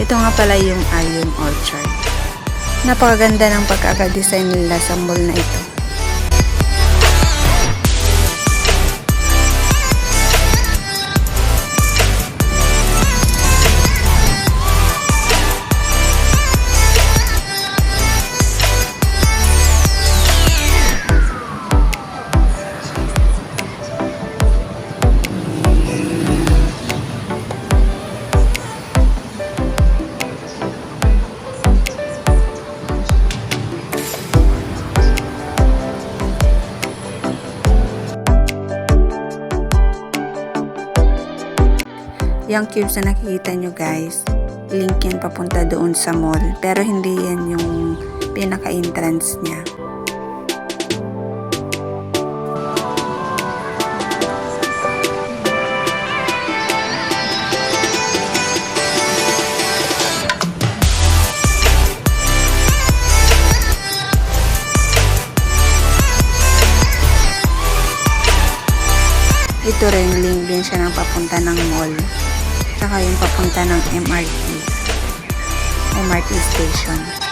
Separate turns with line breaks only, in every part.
Ito nga pala yung Ion Orchard. Napakaganda ng pagkaka-design nila sa mall na ito. Yung cubes na nakikita nyo guys, link yan papunta doon sa mall. Pero hindi yan yung pinaka-entrance niya. Ito rin, link din siya ng papunta ng mall. Tsaka yung papunta ng MRT station.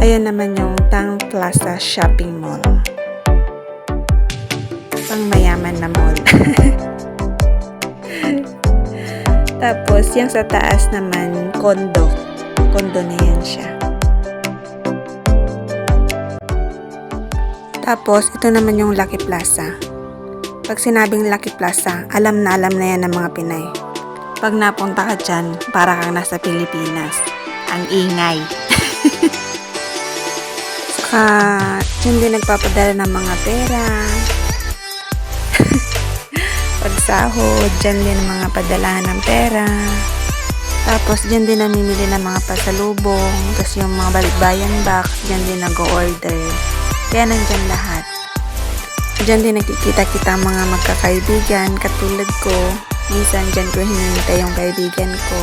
Ayan naman yung Tang Plaza Shopping Mall. Pang mayaman na mall. Tapos, yung sa taas naman, condo. Condo na yan siya. Tapos, ito naman yung Lucky Plaza. Pag sinabing Lucky Plaza, alam na yan ng mga Pinay. Pag napunta ka dyan, para kang nasa Pilipinas. Ang ingay. Dyan din nagpapadala ng mga pera. Pag sahod, dyan din mga padalahan ng pera. Tapos dyan din namimili ng mga pasalubong. Tapos yung mga balikbayan box, dyan din nag-order. Kaya nandyan lahat. Dyan din nakikita-kita mga magkakaibigan katulad ko. Minsan dyan ko hinihintay yung kaibigan ko.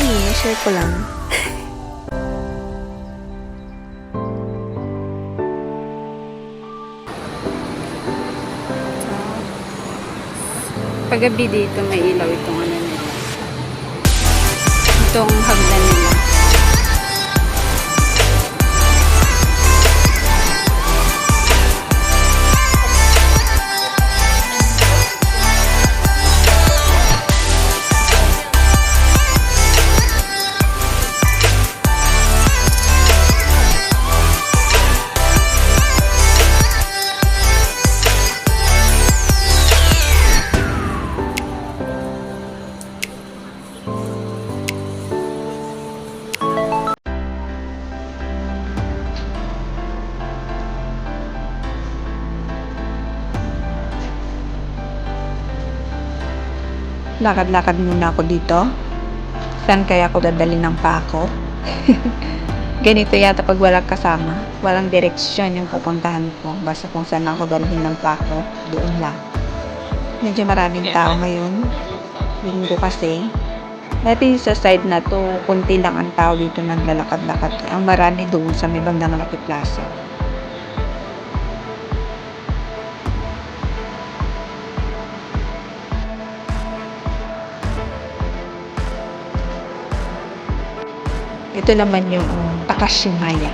Ay, share ko lang. Paggabi dito may ilaw itong ano nila. Itong hagdan nila. Lakad-lakad muna ako dito. Saan kaya ako dadalhin ng pako? Ganito yata pag walang kasama. Walang direksyon yung pupuntahan ko. Basta kung saan ako dalhin ng pako, doon lang. Medyo maraming tao ngayon. Linggo kasi. Dati sa side na to, kunti lang ang tao dito naglalakad-lakad. Ang marami doon sa may bandang Lucky Plaza. Ito naman yung Takashimaya.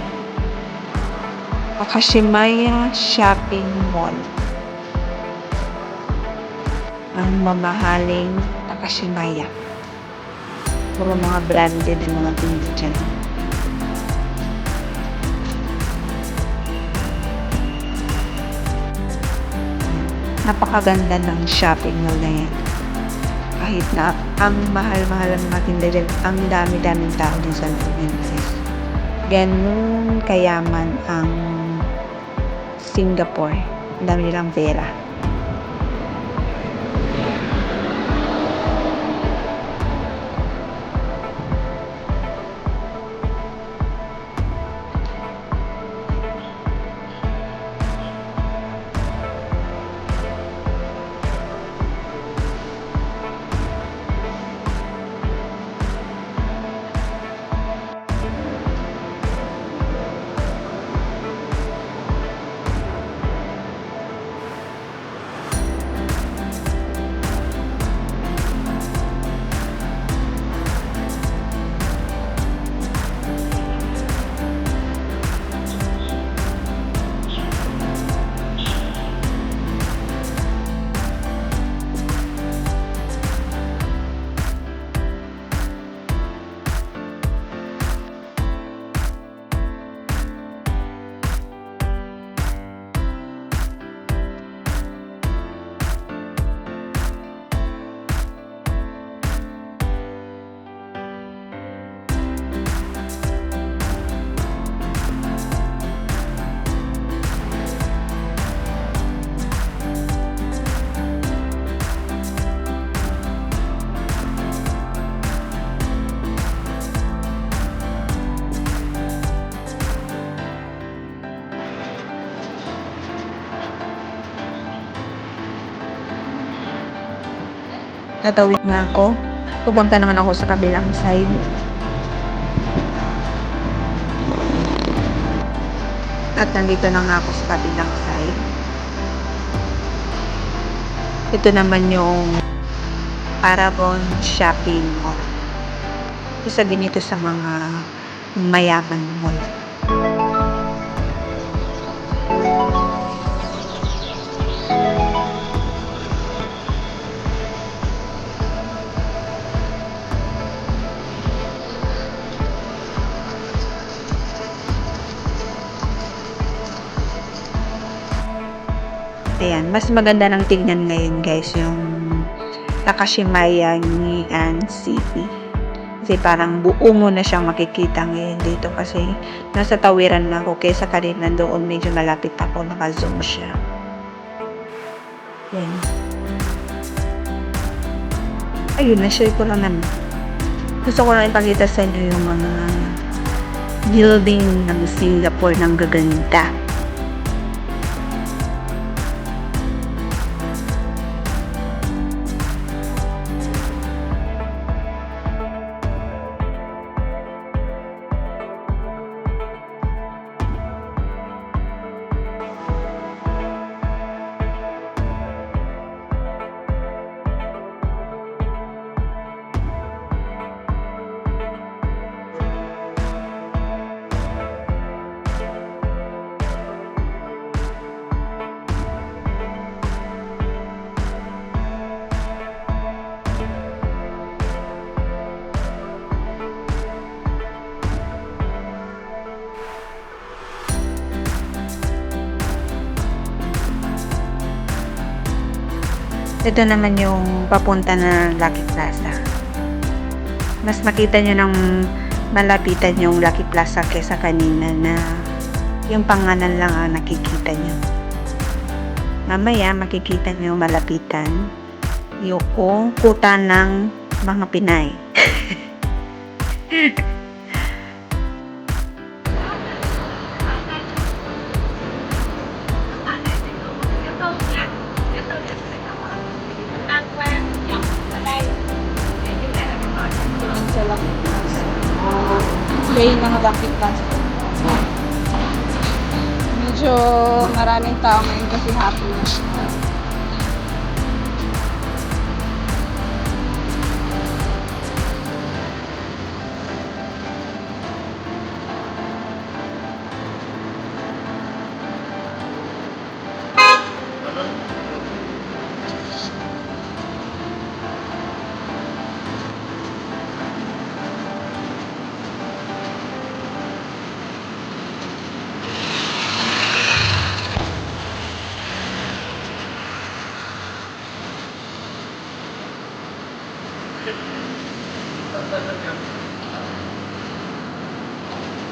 Takashimaya Shopping Mall. Ang mamahaling Takashimaya. Puro mga branded yung mga pinto dyan. Napakaganda ng shopping mall na yan. Kahit na ang mahal-mahal ng mga tinda dyan, ang dami-daming tao din sa Philippines. Ganun kayaman ang Singapore. Ang dami nilang pera. Natawid na ako. Pupunta naman ako sa kabilang side. At nandito na nga ako sa kabilang side. Ito naman yung Paragon Shopping Mall. Isa din ito sa mga mayaman mall. Ayan, mas maganda ng tingnan ngayon guys yung Takashimaya Ngian City. Kasi parang buo mo na siyang makikita ngayon dito kasi nasa tawiran na ako kaysa kanina doon medyo malapit ako, naka-zoom siya. Yan. Ayun, na-share ko lang naman. Gusto ko lang ipakita sa inyo yung mga building ng Singapore ng gaganda. Ito naman yung papunta na Lucky Plaza. Mas makita nyo ng malapitan yung Lucky Plaza kesa kanina na yung pangalan lang ang nakikita nyo. Mamaya makikita nyo malapitan yung kuta ng mga Pinay.
Sa Lucky Plaza. Bay ng Lucky Plaza. Medyo maraming tao ngayon kasi hapon na siya.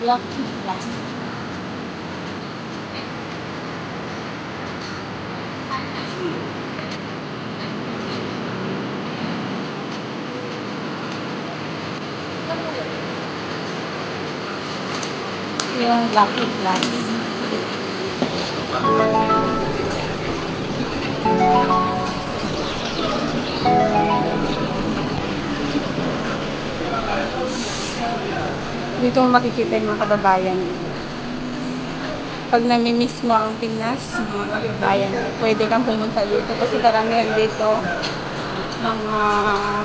Lucky Plaza. Yung Lucky Plaza. Dito mo makikita yung mga kababayan. Pag nami-miss mo ang Pinas, mga kababayan, pwede kang pumunta dito kasi karamihan dito mga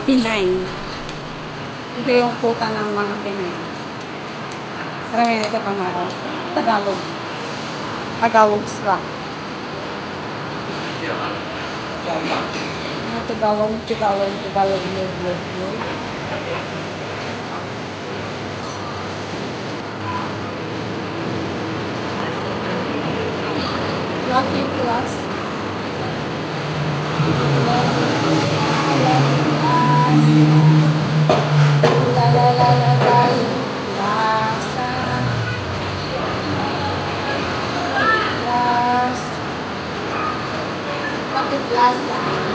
Pinay. Ito yung kuta ng mga Pinay. Karamihan ito mga Tagalog. Tagalog slang. Tagalog. Lucky Plaza. Lucky Plaza.